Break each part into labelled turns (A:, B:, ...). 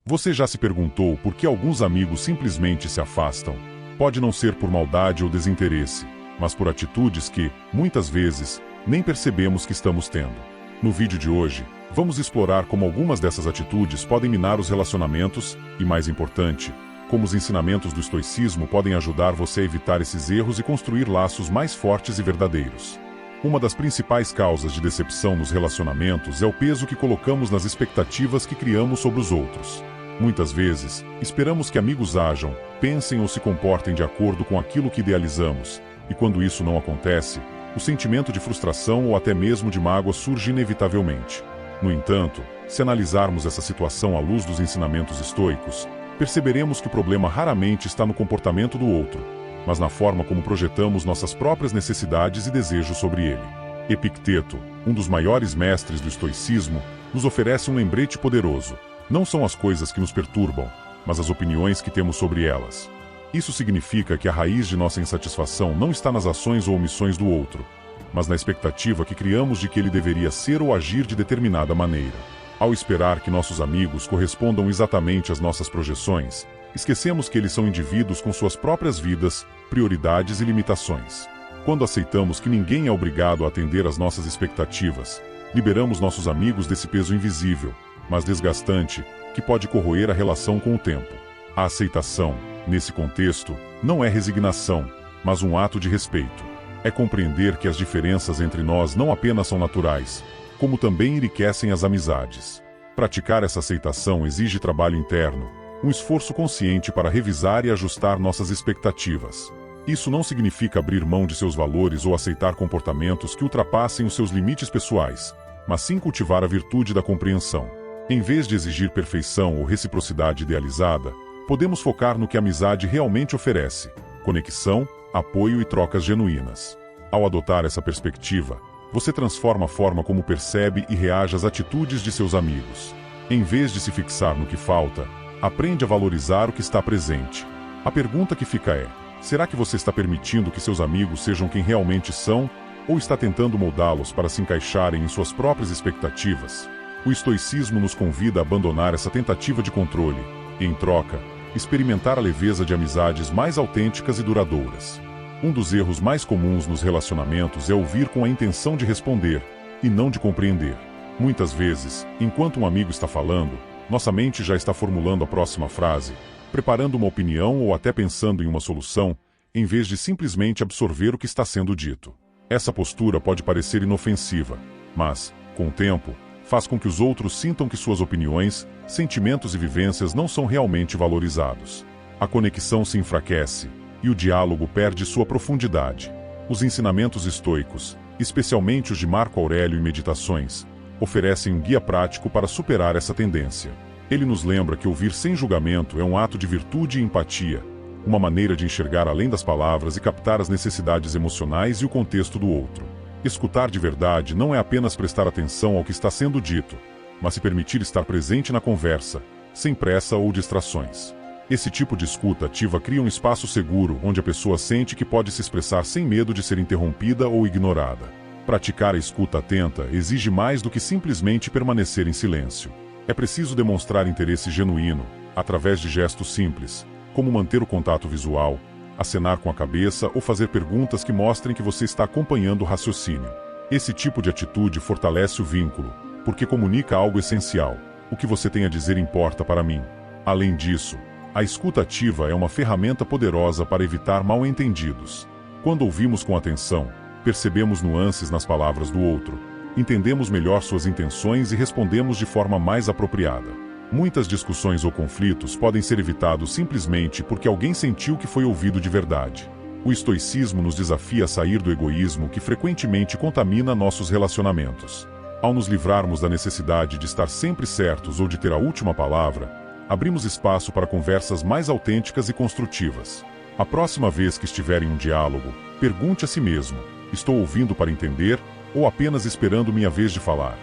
A: Você já se perguntou por que alguns amigos simplesmente se afastam? Pode não ser por maldade ou desinteresse, mas por atitudes que, muitas vezes, nem percebemos que estamos tendo. No vídeo de hoje, vamos explorar como algumas dessas atitudes podem minar os relacionamentos e, mais importante, como os ensinamentos do estoicismo podem ajudar você a evitar esses erros e construir laços mais fortes e verdadeiros. Uma das principais causas de decepção nos relacionamentos é o peso que colocamos nas expectativas que criamos sobre os outros. Muitas vezes, esperamos que amigos ajam, pensem ou se comportem de acordo com aquilo que idealizamos, e quando isso não acontece, o sentimento de frustração ou até mesmo de mágoa surge inevitavelmente. No entanto, se analisarmos essa situação à luz dos ensinamentos estoicos, perceberemos que o problema raramente está no comportamento do outro, mas na forma como projetamos nossas próprias necessidades e desejos sobre ele. Epicteto, um dos maiores mestres do estoicismo, nos oferece um lembrete poderoso. Não são as coisas que nos perturbam, mas as opiniões que temos sobre elas. Isso significa que a raiz de nossa insatisfação não está nas ações ou omissões do outro, mas na expectativa que criamos de que ele deveria ser ou agir de determinada maneira. Ao esperar que nossos amigos correspondam exatamente às nossas projeções, esquecemos que eles são indivíduos com suas próprias vidas, prioridades e limitações. Quando aceitamos que ninguém é obrigado a atender às nossas expectativas, liberamos nossos amigos desse peso invisível, mas desgastante, que pode corroer a relação com o tempo. A aceitação, nesse contexto, não é resignação, mas um ato de respeito. É compreender que as diferenças entre nós não apenas são naturais, como também enriquecem as amizades. Praticar essa aceitação exige trabalho interno, um esforço consciente para revisar e ajustar nossas expectativas. Isso não significa abrir mão de seus valores ou aceitar comportamentos que ultrapassem os seus limites pessoais, mas sim cultivar a virtude da compreensão. Em vez de exigir perfeição ou reciprocidade idealizada, podemos focar no que a amizade realmente oferece: conexão, apoio e trocas genuínas. Ao adotar essa perspectiva, você transforma a forma como percebe e reage às atitudes de seus amigos. Em vez de se fixar no que falta, aprende a valorizar o que está presente. A pergunta que fica é: será que você está permitindo que seus amigos sejam quem realmente são, ou está tentando moldá-los para se encaixarem em suas próprias expectativas? O estoicismo nos convida a abandonar essa tentativa de controle e, em troca, experimentar a leveza de amizades mais autênticas e duradouras. Um dos erros mais comuns nos relacionamentos é ouvir com a intenção de responder, e não de compreender. Muitas vezes, enquanto um amigo está falando, nossa mente já está formulando a próxima frase, preparando uma opinião ou até pensando em uma solução, em vez de simplesmente absorver o que está sendo dito. Essa postura pode parecer inofensiva, mas, com o tempo, faz com que os outros sintam que suas opiniões, sentimentos e vivências não são realmente valorizados. A conexão se enfraquece, e o diálogo perde sua profundidade. Os ensinamentos estoicos, especialmente os de Marco Aurélio e Meditações, oferecem um guia prático para superar essa tendência. Ele nos lembra que ouvir sem julgamento é um ato de virtude e empatia, uma maneira de enxergar além das palavras e captar as necessidades emocionais e o contexto do outro. Escutar de verdade não é apenas prestar atenção ao que está sendo dito, mas se permitir estar presente na conversa, sem pressa ou distrações. Esse tipo de escuta ativa cria um espaço seguro onde a pessoa sente que pode se expressar sem medo de ser interrompida ou ignorada. Praticar a escuta atenta exige mais do que simplesmente permanecer em silêncio. É preciso demonstrar interesse genuíno, através de gestos simples, como manter o contato visual, acenar com a cabeça ou fazer perguntas que mostrem que você está acompanhando o raciocínio. Esse tipo de atitude fortalece o vínculo, porque comunica algo essencial: o que você tem a dizer importa para mim. Além disso, a escuta ativa é uma ferramenta poderosa para evitar mal-entendidos. Quando ouvimos com atenção, percebemos nuances nas palavras do outro, entendemos melhor suas intenções e respondemos de forma mais apropriada. Muitas discussões ou conflitos podem ser evitados simplesmente porque alguém sentiu que foi ouvido de verdade. O estoicismo nos desafia a sair do egoísmo que frequentemente contamina nossos relacionamentos. Ao nos livrarmos da necessidade de estar sempre certos ou de ter a última palavra, abrimos espaço para conversas mais autênticas e construtivas. A próxima vez que estiver em um diálogo, pergunte a si mesmo: estou ouvindo para entender ou apenas esperando minha vez de falar?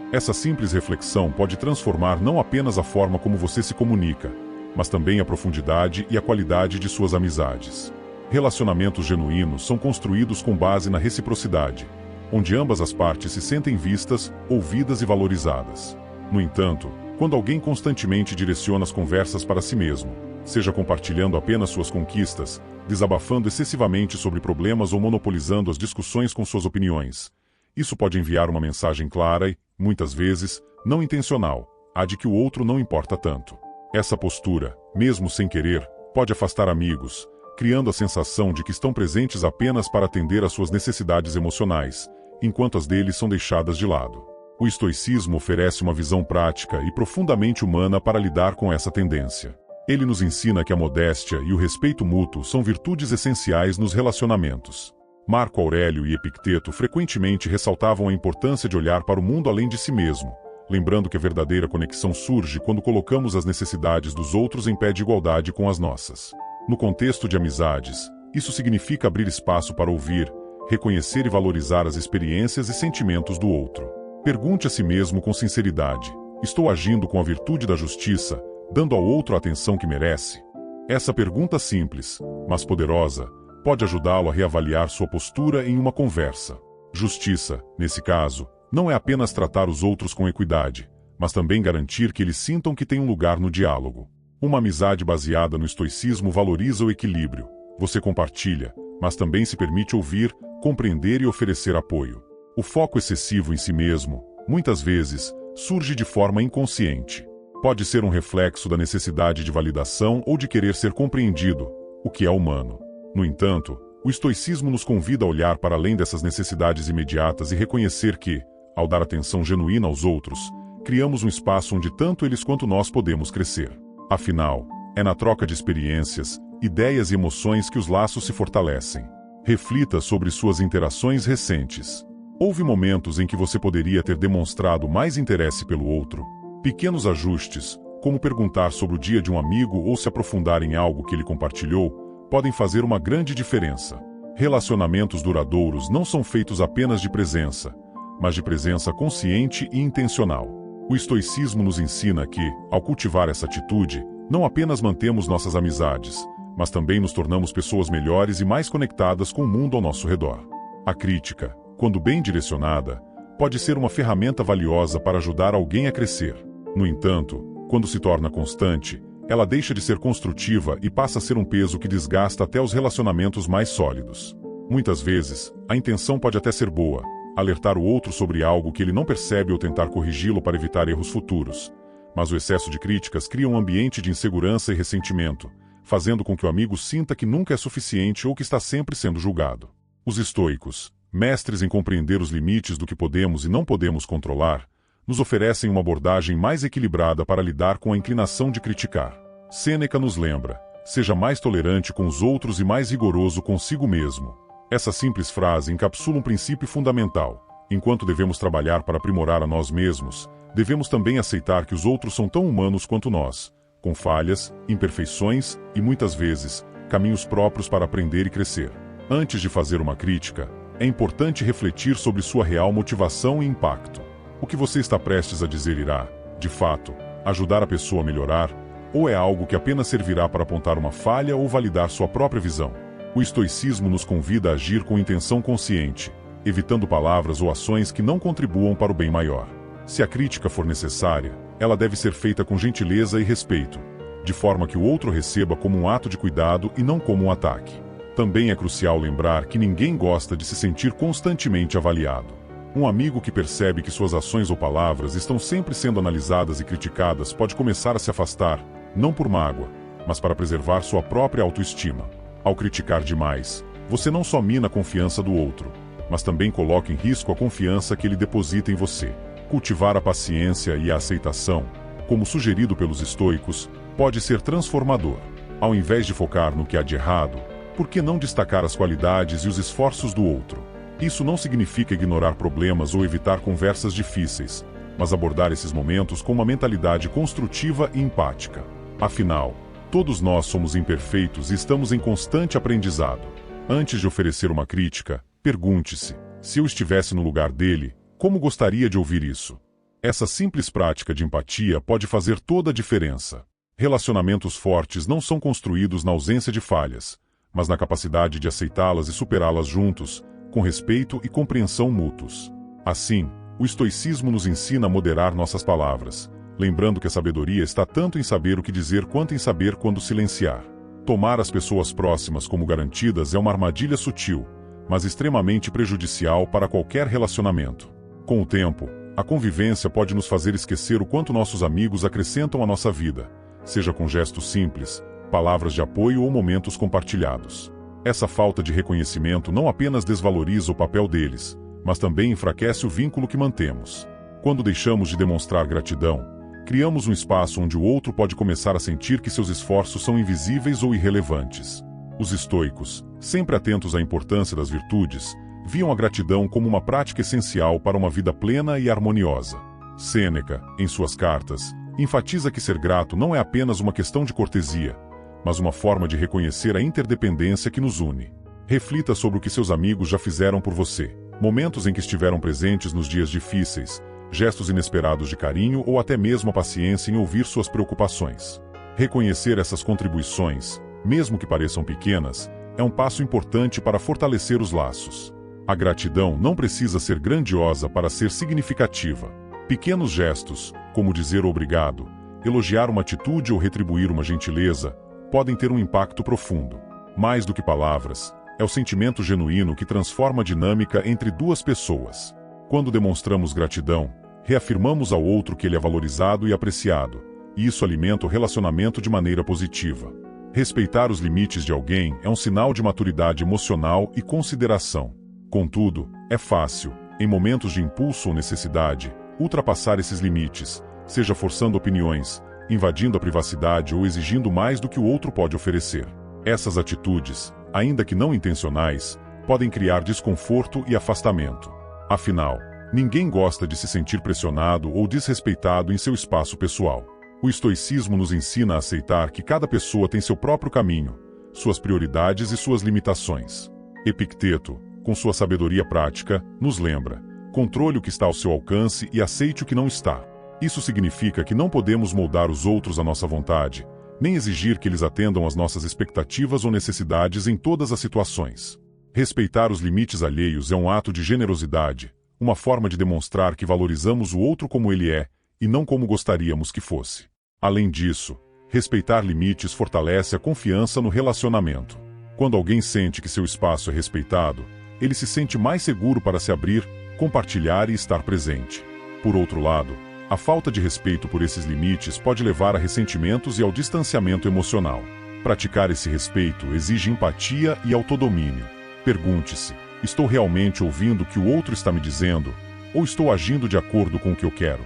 A: Essa simples reflexão pode transformar não apenas a forma como você se comunica, mas também a profundidade e a qualidade de suas amizades. Relacionamentos genuínos são construídos com base na reciprocidade, onde ambas as partes se sentem vistas, ouvidas e valorizadas. No entanto, Quando alguém constantemente direciona as conversas para si mesmo, seja compartilhando apenas suas conquistas, desabafando excessivamente sobre problemas ou monopolizando as discussões com suas opiniões, isso pode enviar uma mensagem clara e, muitas vezes, não intencional, a de que o outro não importa tanto. Essa postura, mesmo sem querer, pode afastar amigos, criando a sensação de que estão presentes apenas para atender às suas necessidades emocionais, enquanto as deles são deixadas de lado. O estoicismo oferece uma visão prática e profundamente humana para lidar com essa tendência. Ele nos ensina que a modéstia e o respeito mútuo são virtudes essenciais nos relacionamentos. Marco Aurélio e Epicteto frequentemente ressaltavam a importância de olhar para o mundo além de si mesmo, lembrando que a verdadeira conexão surge quando colocamos as necessidades dos outros em pé de igualdade com as nossas. No contexto de amizades, isso significa abrir espaço para ouvir, reconhecer e valorizar as experiências e sentimentos do outro. Pergunte a si mesmo com sinceridade: estou agindo com a virtude da justiça, dando ao outro a atenção que merece? Essa pergunta simples, mas poderosa, pode ajudá-lo a reavaliar sua postura em uma conversa. Justiça, nesse caso, não é apenas tratar os outros com equidade, mas também garantir que eles sintam que têm um lugar no diálogo. Uma amizade baseada no estoicismo valoriza o equilíbrio. Você compartilha, mas também se permite ouvir, compreender e oferecer apoio. O foco excessivo em si mesmo, muitas vezes, surge de forma inconsciente. Pode ser um reflexo da necessidade de validação ou de querer ser compreendido, o que é humano. No entanto, o estoicismo nos convida a olhar para além dessas necessidades imediatas e reconhecer que, ao dar atenção genuína aos outros, criamos um espaço onde tanto eles quanto nós podemos crescer. Afinal, é na troca de experiências, ideias e emoções que os laços se fortalecem. Reflita sobre suas interações recentes. Houve momentos em que você poderia ter demonstrado mais interesse pelo outro? Pequenos ajustes, como perguntar sobre o dia de um amigo ou se aprofundar em algo que ele compartilhou, podem fazer uma grande diferença. Relacionamentos duradouros não são feitos apenas de presença, mas de presença consciente e intencional. O estoicismo nos ensina que, ao cultivar essa atitude, não apenas mantemos nossas amizades, mas também nos tornamos pessoas melhores e mais conectadas com o mundo ao nosso redor. A crítica, quando bem direcionada, pode ser uma ferramenta valiosa para ajudar alguém a crescer. No entanto, quando se torna constante, ela deixa de ser construtiva e passa a ser um peso que desgasta até os relacionamentos mais sólidos. Muitas vezes, a intenção pode até ser boa, alertar o outro sobre algo que ele não percebe ou tentar corrigi-lo para evitar erros futuros. Mas o excesso de críticas cria um ambiente de insegurança e ressentimento, fazendo com que o amigo sinta que nunca é suficiente ou que está sempre sendo julgado. Os estoicos, mestres em compreender os limites do que podemos e não podemos controlar, nos oferecem uma abordagem mais equilibrada para lidar com a inclinação de criticar. Sêneca nos lembra: seja mais tolerante com os outros e mais rigoroso consigo mesmo. Essa simples frase encapsula um princípio fundamental. Enquanto devemos trabalhar para aprimorar a nós mesmos, devemos também aceitar que os outros são tão humanos quanto nós, com falhas, imperfeições e, muitas vezes, caminhos próprios para aprender e crescer. Antes de fazer uma crítica, é importante refletir sobre sua real motivação e impacto. O que você está prestes a dizer irá, de fato, ajudar a pessoa a melhorar, ou é algo que apenas servirá para apontar uma falha ou validar sua própria visão? O estoicismo nos convida a agir com intenção consciente, evitando palavras ou ações que não contribuam para o bem maior. Se a crítica for necessária, ela deve ser feita com gentileza e respeito, de forma que o outro receba como um ato de cuidado e não como um ataque. Também é crucial lembrar que ninguém gosta de se sentir constantemente avaliado. Um amigo que percebe que suas ações ou palavras estão sempre sendo analisadas e criticadas pode começar a se afastar, não por mágoa, mas para preservar sua própria autoestima. Ao criticar demais, você não só mina a confiança do outro, mas também coloca em risco a confiança que ele deposita em você. Cultivar a paciência e a aceitação, como sugerido pelos estoicos, pode ser transformador. Ao invés de focar no que há de errado, por que não destacar as qualidades e os esforços do outro? Isso não significa ignorar problemas ou evitar conversas difíceis, mas abordar esses momentos com uma mentalidade construtiva e empática. Afinal, todos nós somos imperfeitos e estamos em constante aprendizado. Antes de oferecer uma crítica, pergunte-se: se eu estivesse no lugar dele, como gostaria de ouvir isso? Essa simples prática de empatia pode fazer toda a diferença. Relacionamentos fortes não são construídos na ausência de falhas, mas na capacidade de aceitá-las e superá-las juntos, com respeito e compreensão mútuos. Assim, o estoicismo nos ensina a moderar nossas palavras, lembrando que a sabedoria está tanto em saber o que dizer quanto em saber quando silenciar. Tomar as pessoas próximas como garantidas é uma armadilha sutil, mas extremamente prejudicial para qualquer relacionamento. Com o tempo, a convivência pode nos fazer esquecer o quanto nossos amigos acrescentam à nossa vida, seja com gestos simples, palavras de apoio ou momentos compartilhados. Essa falta de reconhecimento não apenas desvaloriza o papel deles, mas também enfraquece o vínculo que mantemos. Quando deixamos de demonstrar gratidão, criamos um espaço onde o outro pode começar a sentir que seus esforços são invisíveis ou irrelevantes. Os estoicos, sempre atentos à importância das virtudes, viam a gratidão como uma prática essencial para uma vida plena e harmoniosa. Sêneca, em suas cartas, enfatiza que ser grato não é apenas uma questão de cortesia, mas uma forma de reconhecer a interdependência que nos une. Reflita sobre o que seus amigos já fizeram por você, momentos em que estiveram presentes nos dias difíceis, gestos inesperados de carinho ou até mesmo a paciência em ouvir suas preocupações. Reconhecer essas contribuições, mesmo que pareçam pequenas, é um passo importante para fortalecer os laços. A gratidão não precisa ser grandiosa para ser significativa. Pequenos gestos, como dizer obrigado, elogiar uma atitude ou retribuir uma gentileza, podem ter um impacto profundo. Mais do que palavras, é o sentimento genuíno que transforma a dinâmica entre duas pessoas. Quando demonstramos gratidão, reafirmamos ao outro que ele é valorizado e apreciado, e isso alimenta o relacionamento de maneira positiva. Respeitar os limites de alguém é um sinal de maturidade emocional e consideração. Contudo, é fácil, em momentos de impulso ou necessidade, ultrapassar esses limites, seja forçando opiniões, invadindo a privacidade ou exigindo mais do que o outro pode oferecer. Essas atitudes, ainda que não intencionais, podem criar desconforto e afastamento. Afinal, ninguém gosta de se sentir pressionado ou desrespeitado em seu espaço pessoal. O estoicismo nos ensina a aceitar que cada pessoa tem seu próprio caminho, suas prioridades e suas limitações. Epicteto, com sua sabedoria prática, nos lembra: controle o que está ao seu alcance e aceite o que não está. Isso significa que não podemos moldar os outros à nossa vontade, nem exigir que eles atendam às nossas expectativas ou necessidades em todas as situações. Respeitar os limites alheios é um ato de generosidade, uma forma de demonstrar que valorizamos o outro como ele é, e não como gostaríamos que fosse. Além disso, respeitar limites fortalece a confiança no relacionamento. Quando alguém sente que seu espaço é respeitado, ele se sente mais seguro para se abrir, compartilhar e estar presente. Por outro lado, a falta de respeito por esses limites pode levar a ressentimentos e ao distanciamento emocional. Praticar esse respeito exige empatia e autodomínio. Pergunte-se: estou realmente ouvindo o que o outro está me dizendo, ou estou agindo de acordo com o que eu quero?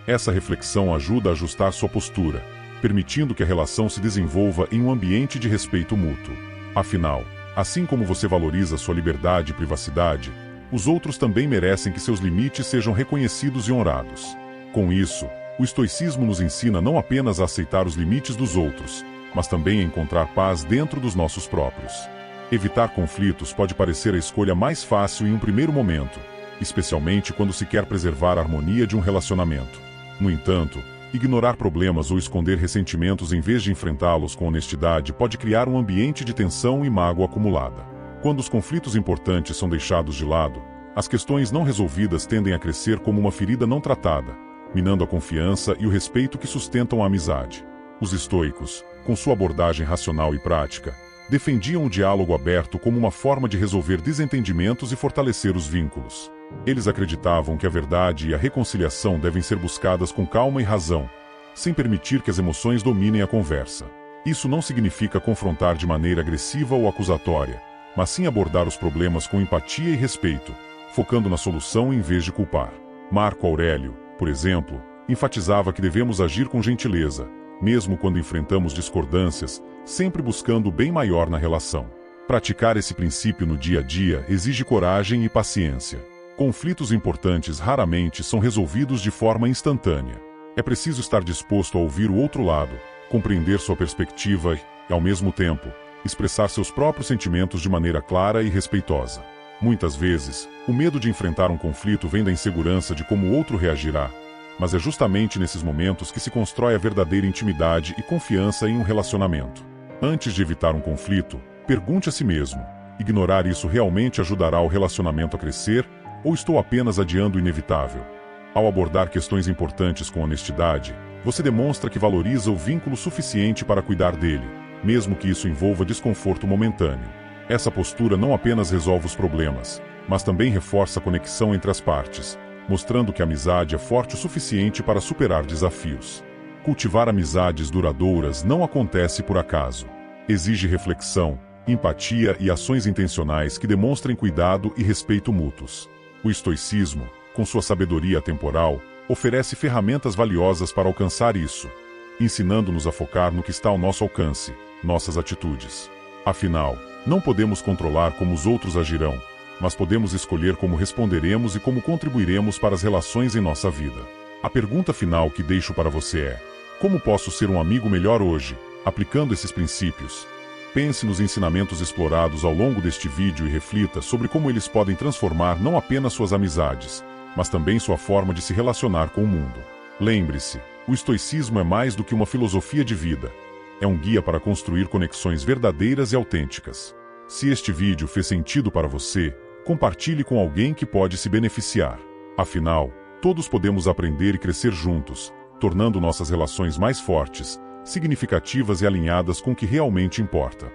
A: Essa reflexão ajuda a ajustar sua postura, permitindo que a relação se desenvolva em um ambiente de respeito mútuo. Afinal, assim como você valoriza sua liberdade e privacidade, os outros também merecem que seus limites sejam reconhecidos e honrados. Com isso, o estoicismo nos ensina não apenas a aceitar os limites dos outros, mas também a encontrar paz dentro dos nossos próprios. Evitar conflitos pode parecer a escolha mais fácil em um primeiro momento, especialmente quando se quer preservar a harmonia de um relacionamento. No entanto, ignorar problemas ou esconder ressentimentos em vez de enfrentá-los com honestidade pode criar um ambiente de tensão e mágoa acumulada. Quando os conflitos importantes são deixados de lado, as questões não resolvidas tendem a crescer como uma ferida não tratada, minando a confiança e o respeito que sustentam a amizade. Os estoicos, com sua abordagem racional e prática, defendiam o diálogo aberto como uma forma de resolver desentendimentos e fortalecer os vínculos. Eles acreditavam que a verdade e a reconciliação devem ser buscadas com calma e razão, sem permitir que as emoções dominem a conversa. Isso não significa confrontar de maneira agressiva ou acusatória, mas sim abordar os problemas com empatia e respeito, focando na solução em vez de culpar. Marco Aurélio, por exemplo, enfatizava que devemos agir com gentileza, mesmo quando enfrentamos discordâncias, sempre buscando o bem maior na relação. Praticar esse princípio no dia a dia exige coragem e paciência. Conflitos importantes raramente são resolvidos de forma instantânea. É preciso estar disposto a ouvir o outro lado, compreender sua perspectiva e, ao mesmo tempo, expressar seus próprios sentimentos de maneira clara e respeitosa. Muitas vezes, o medo de enfrentar um conflito vem da insegurança de como o outro reagirá, mas é justamente nesses momentos que se constrói a verdadeira intimidade e confiança em um relacionamento. Antes de evitar um conflito, pergunte a si mesmo: ignorar isso realmente ajudará o relacionamento a crescer, ou estou apenas adiando o inevitável? Ao abordar questões importantes com honestidade, Você demonstra que valoriza o vínculo suficiente para cuidar dele, mesmo que isso envolva desconforto momentâneo. Essa postura não apenas resolve os problemas, mas também reforça a conexão entre as partes, mostrando que a amizade é forte o suficiente para superar desafios. Cultivar amizades duradouras não acontece por acaso. Exige reflexão, empatia e ações intencionais que demonstrem cuidado e respeito mútuos. O estoicismo, com sua sabedoria atemporal, oferece ferramentas valiosas para alcançar isso, ensinando-nos a focar no que está ao nosso alcance, nossas atitudes. Afinal, não podemos controlar como os outros agirão, mas podemos escolher como responderemos e como contribuiremos para as relações em nossa vida. A pergunta final que deixo para você é: como posso ser um amigo melhor hoje, aplicando esses princípios? Pense nos ensinamentos explorados ao longo deste vídeo e reflita sobre como eles podem transformar não apenas suas amizades, mas também sua forma de se relacionar com o mundo. Lembre-se, o estoicismo é mais do que uma filosofia de vida. É um guia para construir conexões verdadeiras e autênticas. Se este vídeo fez sentido para você, compartilhe com alguém que pode se beneficiar. Afinal, todos podemos aprender e crescer juntos, tornando nossas relações mais fortes, significativas e alinhadas com o que realmente importa.